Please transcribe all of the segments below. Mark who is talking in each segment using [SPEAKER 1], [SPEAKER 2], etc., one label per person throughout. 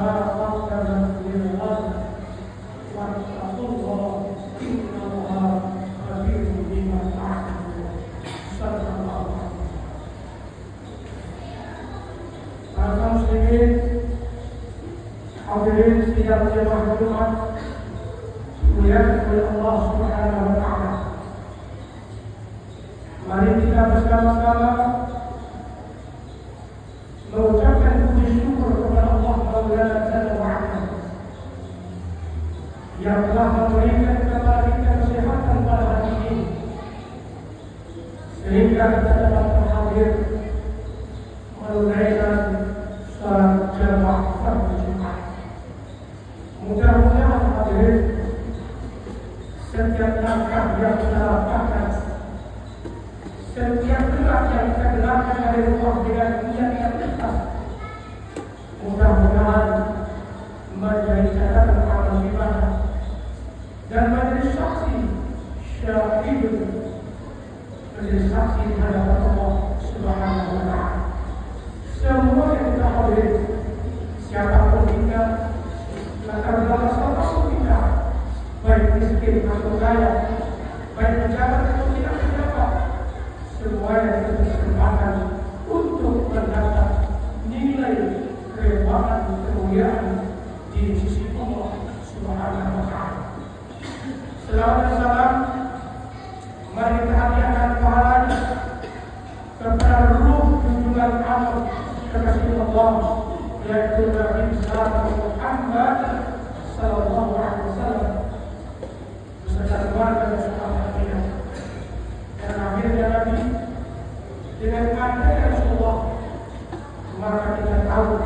[SPEAKER 1] ما قدم للغد واتقوا الله إن الله خبير بما تعملون. صدق الله. Para muslimin, hadirin sidang jemaah Jumat dimuliakan oleh Allah Subhanahu wa taala. Mari kita bersama-sama mengucapkan puji syukur kepada Allah Maulana Jalla wa Ala yang telah memberikan kepada kita kesehatan pada hari ini sehingga kita dapat hadir menunaikan salat jamaah fardu Jumat. Mudah-mudahan hadirin setiap langkah yang kita lakukan, setiap gerak yang kita gerakkan dari rumah dengan niat yang ikhlas, mudah-mudahan menjadi catatan amal ibadah dan menjadi saksi syahid, menjadi saksi di hadapan Allah Subhanahu wa taala. Semua yang kita hadir, siapapun kita, latar belakang siapapun kita, baik miskin atau kaya, baik pejabat atau tidak pejabat, semuanya kita kesempatan untuk mendapat nilai kehebasan kemuliaan di sisi Allah Subhanahu wa taala. Selawat dan salam mari kita hadiahkan pahalanya kepada ruh junjungan amal kekasih Allah, yaitu Nabi besar Muhammad sallallahu alaihi wasallam beserta keluarga dan sahabatnya. Dan akhirnya Nabi dengan adanya Rasulullah, maka kita tahu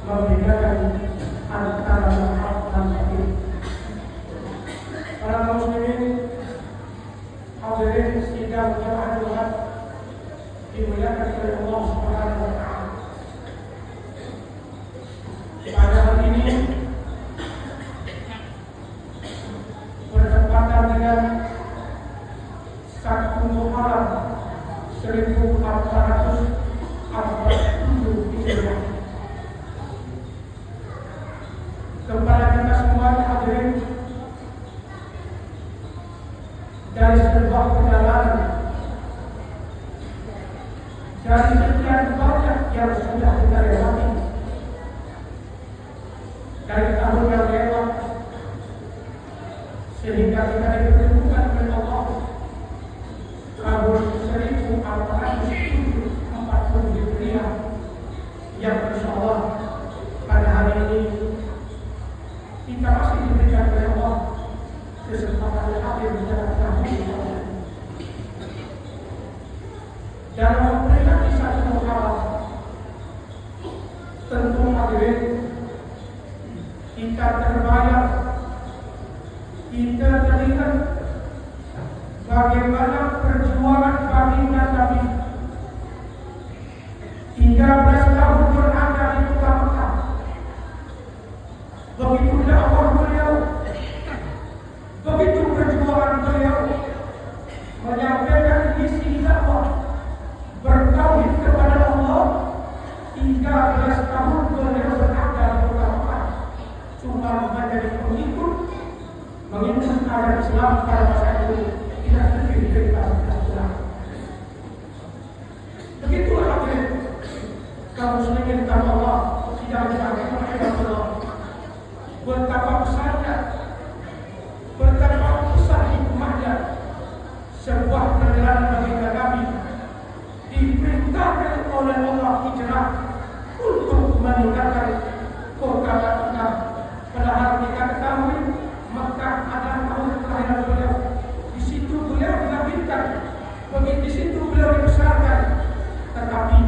[SPEAKER 1] membedakan antara hak dan batil. Para muslimin, hadirin sidang jamaah Jumat dimuliakan oleh Allah Subhanahu wa taala. Pada hari ini bertepatan dengan 1 Muharram 1447 Hijriah. Kepada kita semua hadirin, dari sebuah perjalanan, dari sekian banyak yang sudah kita lewati, dari tahun yang lewat, sehingga kita dipertemukan oleh Allah tahun 1440 Hijriah, yang insyaallah pada hari ini kita masih diberikan oleh Allah kesempatan yang hadir di dalam tahun ini. Dalam memperingati 1 Muharram, tentu hadirin kita terbayang, kita teringat bagaimana perjuangan baginda Nabi 13 tahun berada di kota Mekah. Begitu dakwah beliau, begitu perjuangan beliau menyampaikan misi dakwah bertauhid kepada Allah. 13 tahun beliau berada di kota Mekah, cuma menjadi pengikut, mengikut ajaran Islam pada masa itu, tidak lebih dari Islam. Begitulah hadirin kaum muslimin kata Allah, tidak dipakai Allah. Betapa besarnya, betapa besar hikmahnya sebuah perjalanan baginda Nabi diperintahkan oleh Allah hijrah untuk meninggalkan kota Mekah. Padahal kita ketahui Mekah adalah tahun kelahiran beliau. Di situ beliau dilahirkan, di situ beliau dibesarkan. Tetapi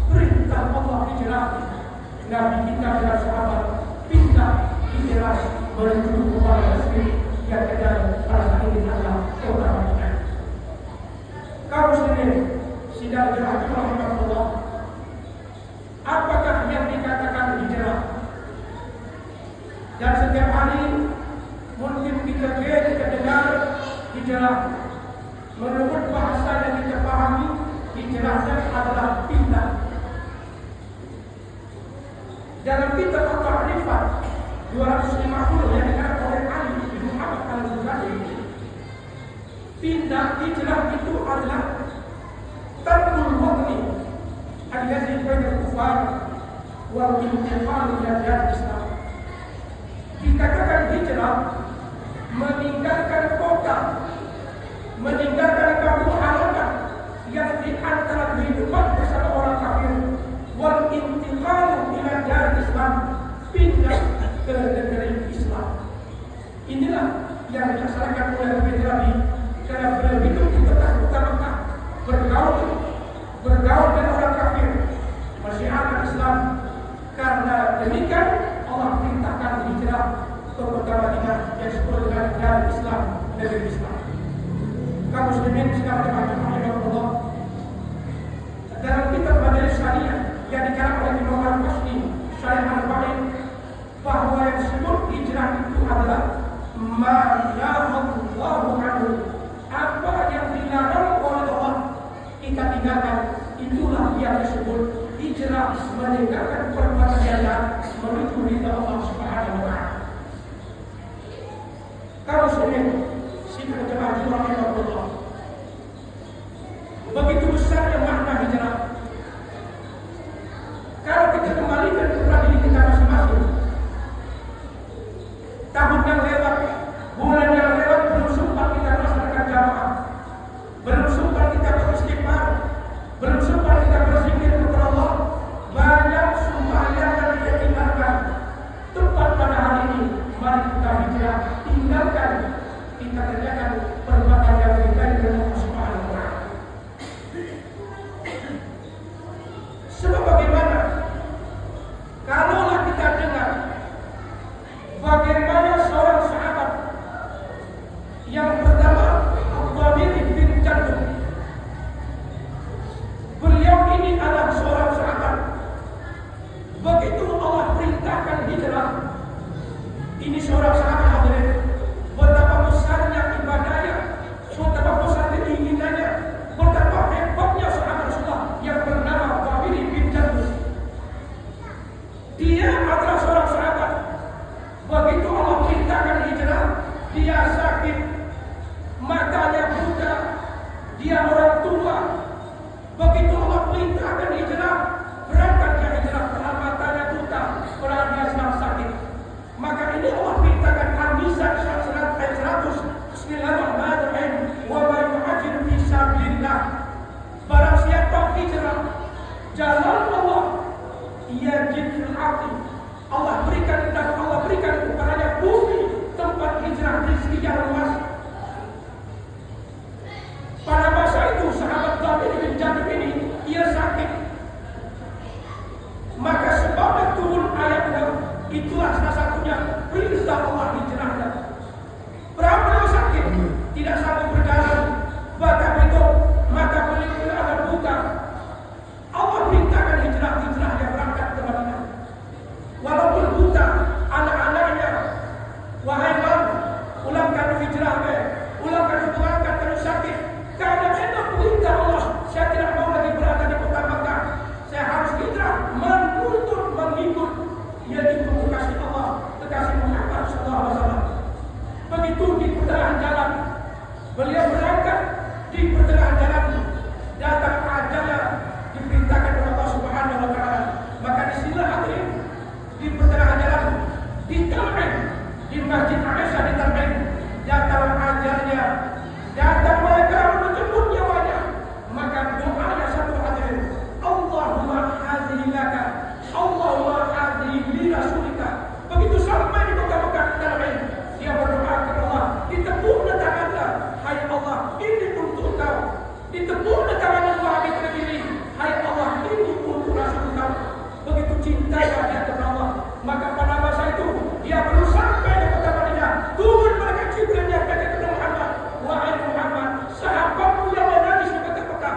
[SPEAKER 1] perintah Allah hijrah, Nabi kita dan sahabat pindah hijrah menuju kepada Mesir yang kedua pada saat ini adalah kota Madinah. Kaum muslimin sidang jemaah Allah, apakah yang dikatakan hijrah? Dan setiap hari mungkin kita dengar hijrah. Menurut bahasa yang kita pahami, hijrahnya adalah pindah. Dalam kitab At-Ta'rifah 250 yang dikatakan oleh Ali bin Muhammad al-Ghazali. Pindah hijrah itu adalah tarkul waqti allazi bainal kufar wal intiqal ila dar Islam. Dikatakan hijrah meninggalkan kota, meninggalkan kampung halaman yang di antara kehidupan bersama orang kafir, wal intiqal ila dar Islam, pindah ke negeri Islam. Inilah yang dilaksanakan oleh Nabi Nabi karena beliau hidup di kota Mekah, bergaul dengan orang kafir, masyiarkan Islam. Karena demikian Allah perintahkan hijrah ke kota Madinah yang disebut dengan negara Islam, negeri Islam. Kaum muslimin sekalian rahimahullah, dalam kitab Majelis Syariah yang dikarang oleh Imam Al-Qasni Syarih Al-Ba'in, bahwa yang disebut hijrah itu adalah ma'yahullahu anhu, apa yang dilarang oleh Allah kita tinggalkan, itulah yang disebut hijrah, meninggalkan perbuatan jahat menuju ridha Allah Subhanahu wa ta'ala. Kaum muslimin sidang jemaah rahimahullah, begitu besarnya makna hijrah. Kalau kita kembalikan kepada diri kita masing-masing, tahun yang lewat, bulan yang lewat, belum sempat kita melaksanakan jamaah, belum sempat kita beristighfar, belum sempat kita berzikir kepada Allah. Banyak sembahyang yang kita tinggalkan. Tepat pada hari ini, mari kita hijrah, tinggalkan, kita kerjakan perbuatan yang berkaitan dengan Allah Subhanahu wa ta'ala. Sebab bagaimana kalaulah kita dengar bagaimana seorang sahabat yang pertama Abdullah bin Jandum, beliau ini adalah seorang sahabat. Begitu Allah perintahkan hijrah, ini seorang sahabat hadirin, betapa besarnya ibadahnya, betapa besarnya keinginannya, betapa hebatnya sahabat Rasulullah yang bernama Abdullah bin Jandum. Dia adalah seorang sahabat. Begitu Allah perintahkan hijrah, dia sakit, matanya buta, dia orang tua. Begitu Allah perintahkan hijrah, berangkat ke hijrah, karena matanya buta, karena dia sedang sakit. Maka ini Allah perintahkan Al-Nisa ayat 100, Bismillahirrahmanirrahim, wa man yuhajir fi sabilillah. Barang siapa hijrah jalan Allah, yajid fil ardi, Allah berikan kepadanya bumi tempat hijrah rezeki yang luas. Pada masa itu sahabat Abdullah bin Jandum ini ia sakit, maka sebabnya turun ayatnya, itulah salah satunya perintah Allah hijrahnya. Berapa beliau sakit, tidak sanggup berjalan, bahkan itu mata beliau akan buka. Allah perintahkan hijrahnya berangkat ke Madinah. Walaupun buta, anak-anaknya, wahai bang, ulang kali hijrah, ulang kali berangkat kalau sakit. Karena itu perintah Allah, saya tidak mau lagi berada di kota Makkah. Saya harus hijrah, mengikut, yaitu kekasih Allah, kekasih Muhammad SAW. Begitu di pertengahan jalan, beliau berangkat di pertengahan jalan, datang ajalnya diperintahkan oleh Allah Subhanahu wa ta'ala. Maka disinilah hadirin, di pertengahan jalan, di Tan'im, di Masjid Aisyah di Tan'im, datang ajalnya, datang mereka menjemput nyawanya. Maka doanya satu hadirin, Allahumma hadhihi laka, Allahumma hadhihi li rasulika. Begitu sampai di kota Mekah Tan'im, dia berdoa kepada Allah, ditepuklah tangannya, hai Allah, ini untuk engkau. Ditepuklah tangannya wahai Nabi, hai Allah, ini untuk Rasul engkau. Begitu cintanya dia kepada Allah, maka pada masa itu dia baru sampai di kota Madinah. Turun mereka Jibril yang kata kepada Muhammad, wahai Muhammad, sahabatmu yang menangis di kota Mekah,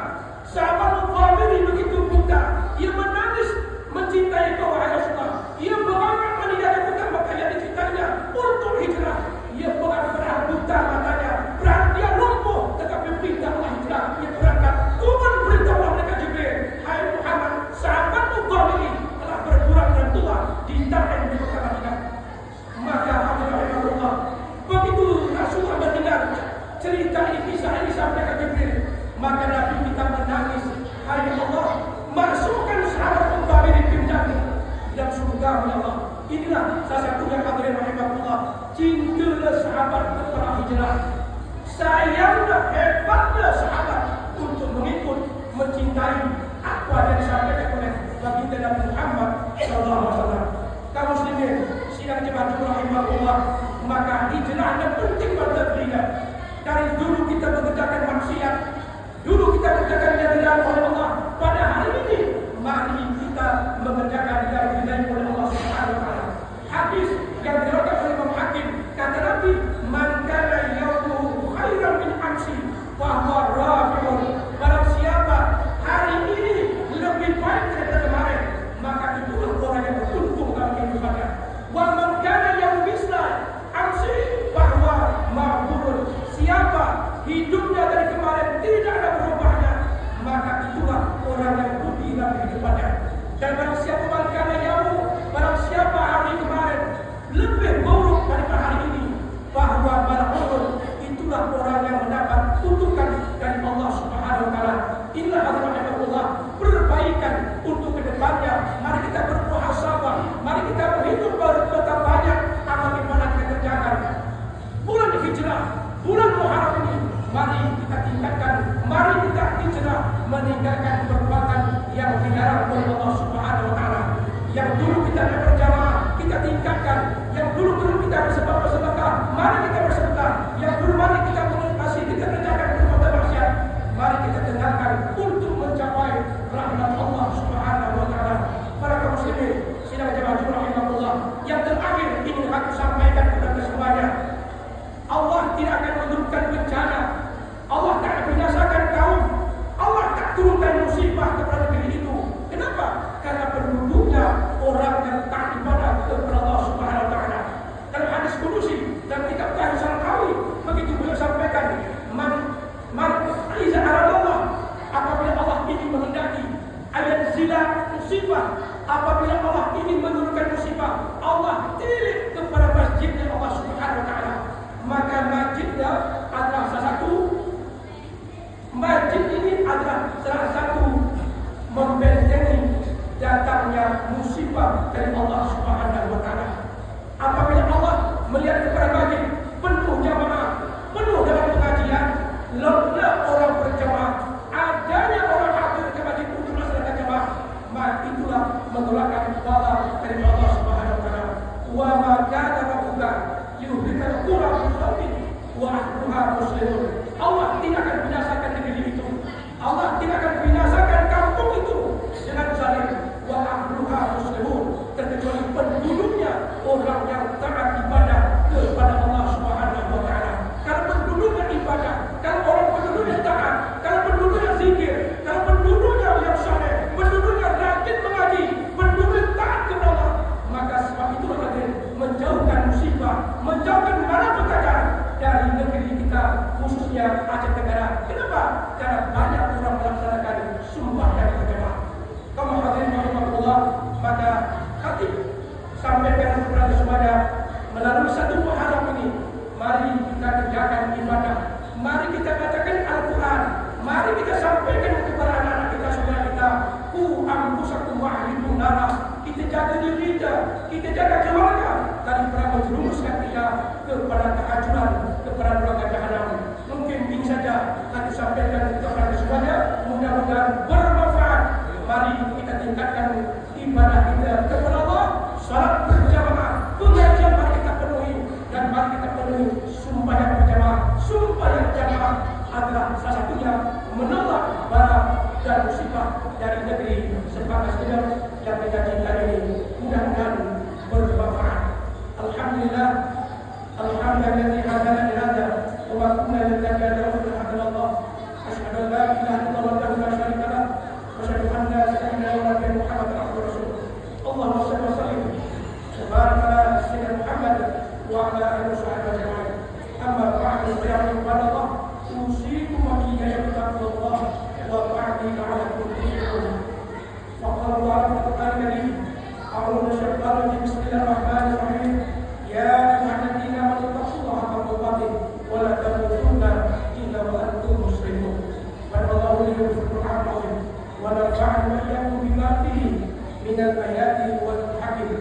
[SPEAKER 1] sahabatmu Abdullah begitu buta, ia menangis salah satunya hadirin rahimahullah, cintalah sahabat kepada hijrah. Sayanglah, hebatlah sahabat untuk mengikut, mencintai apa yang disampaikan oleh baginda Nabi Muhammad SAW. Kaum muslimin sidang jemaah rahimahullah, maka hijrah adalah penting pada kita. Dari dulu kita mengerjakan maksiat, dulu kita mengerjakan yang dilarang oleh Allah. Pada hari ini, mari kita mengerjakan yang diridai oleh Allah Subhanahu wa taala. Hadis yang diriwayatkan oleh Imam Hakim, kata Nabi, "Man kana yawmuhu khairan min amsi, fa huwa rafi'un." Barang siapa hari ini lebih baik daripada kemarin, maka itulah orang yang beruntung dalam kehidupannya. Wa man kana yawmuhu misla amsi, fa huwa ma'burun. Siapa hidupnya dari kemarin tidak ada berubahnya, maka itulah orang yang rugi dalam kehidupannya. Dan barang siapa malkana yamu, barang siapa hari kemarin lebih buruk daripada hari ini, bahwa malakul, itulah orang yang mendapat kutukan dari Allah Subhanahu wa taala. Inilah Allah perbaikan untuk kedepannya. Mari kita bermuhasabah, mari kita berhitung betapa banyak amal ibadah kita kerjakan. Bulan hijrah, bulan Muharram ini, mari kita tingkatkan, mari kita hijrah meninggalkan perbuatan yang dilarang oleh Allah Subhanahu wa taala. Yang dulu kita tidak berjamaah, kita tingkatkan. Yang dulu kita bersedekah, mari kita bersedekah. Yang dulu mari kita masih kita kerjakan perbuatan maksiat, mari kita tinggalkan untuk mencapai rahmat Allah Subhanahu wa taala. Para kaum muslimin, sidang jemaah rahimahullah, yang terakhir ingin aku sampaikan kepada semuanya. Allah tidak akan menurunkan bencana, Allah tak akan binasakan kaum, Allah tak turunkan musibah kepada negeri itu. Kenapa? Karena penduduknya orang yang tak ibadah kepada Allah Subhanahu wa taala. Dalam hadis qudsi dan kitab Tahrir Al-Qawi, begitu beliau sampaikan, man iza aradallah, apabila Allah ingin menghendaki ayat zila musibah, apabila Allah ingin menurunkan musibah, Allah tilik kepada masjidnya Allah Subhanahu wa taala. Maka masjidnya adalah salah satu, masjid ini adalah salah satu membentengi datangnya musibah dari Allah Subhanahu wa taala. Apabila Allah melihat kepada masjid penuh jamaah, penuh dalam pengajian, lemah orang berjamaah, adanya orang hadir ke masjid untuk melaksanakan jamaah, maka itulah menolakkan bala dari Allah Subhanahu wa taala. Wa ma kana rabbuka liyuhlikal qura bi wa ahluha muslimun. Allah tidak akan binasakan negeri itu. Allah tidak akan binasakan kampung itu dengan zalim. Wa ahluha muslimun, terkecuali penduduknya orang yang taat ibadah kepada Allah Subhanahu wa taala. Kalau penduduknya ibadah, kalau orang penduduknya taat, kalau penduduknya zikir, kalau penduduknya yang saleh, penduduknya rajin mengaji, penduduknya taat kepada Allah, maka sebab itulah hadir menjauhkan musibah, menjauhkan malapetaka dari negeri kita, khususnya Aceh Tenggara. Kenapa? Karena banyak orang melaksanakan sembahyang berjamaah. Kaum hadirin rahimahullah, maka khatib sampaikan kepada semuanya melalui satu Muharram ini, mari kita kerjakan ibadah, mari kita bacakan Al-Quran, mari kita sampaikan kepada anak-anak kita, saudara kita, ku anfusakum wa ahlikum nara. Kita jaga diri kita jaga keluarga daripada menjerumuskan kita kepada kehancuran, kepada neraka jahanam. Mungkin ini saja kami sampaikan kepada semuanya, mudah-mudahan bermanfaat. Mari kita tingkatkan ibadah kita kepada Allah, salat berjamaah, pengajian mari kita penuhi, dan mari kita penuhi sembahyang berjamaah. Sembahyang jamaah adalah salah satunya menolak bala dan musibah dari negeri sebagai sedang yang kita cintai ini. Mudah-mudahan bermanfaat. Alhamdulillah, alhamdulillah hadana li hada wa ma kunna linahtadiya lawla an Allah. Asyhadu an la ilaha illallah wahdahu la syarika lah wa asyhadu anna sayyidina wa nabiyana Muhammadan abduhu wa rasuluh. Allahumma shalli wa sallim wa barik ala sayyidina Muhammad wa ala alihi wa sahbihi ajma'in. Amma ba'du, ya ibadallah, usikum wa iyyakum bittaqwallah wa ta'ati la'allakum tuflihun. Faqala Allah Al-Karim, a'udzu billahi bismillahirrahmanirrahim. Ya ayyuhalladzina amanu taqullaha haqqa tuqatih wa la tamutunna illa wa antum muslimun. Wallahu yuhibbul muttaqin wa nafa'u iyyakum bima fihi minal ayati wal hakim.